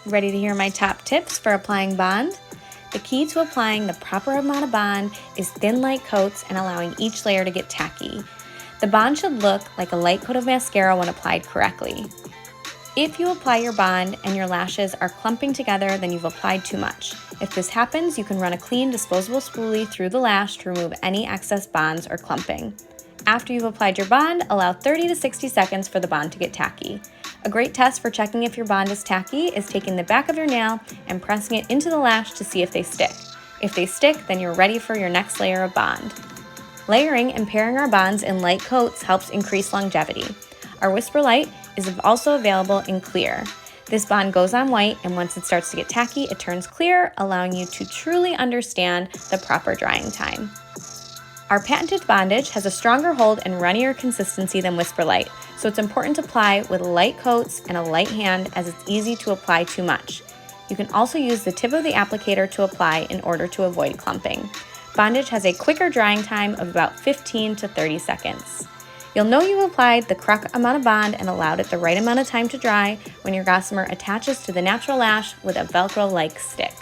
Ready to hear my top tips for applying Bond? The key to applying the proper amount of Bond is thin light coats and allowing each layer to get tacky. The Bond should look like a light coat of mascara when applied correctly. If you apply your Bond and your lashes are clumping together, then you've applied too much. If this happens, you can run a clean disposable spoolie through the lash to remove any excess bonds or clumping. After you've applied your Bond, allow 30 to 60 seconds for the Bond to get tacky. A great test for checking if your Bond is tacky is taking the back of your nail and pressing it into the lash to see if they stick. If they stick, then you're ready for your next layer of Bond. Layering and pairing our bonds in light coats helps increase longevity. Our Whisper Light is also available in clear. This Bond goes on white, and once it starts to get tacky, it turns clear, allowing you to truly understand the proper drying time. Our patented bondage has a stronger hold and runnier consistency than Whisper Light, so it's important to apply with light coats and a light hand as it's easy to apply too much. You can also use the tip of the applicator to apply in order to avoid clumping. Bondage has a quicker drying time of about 15 to 30 seconds. You'll know you applied the correct amount of Bond and allowed it the right amount of time to dry when your gossamer attaches to the natural lash with a Velcro-like stick.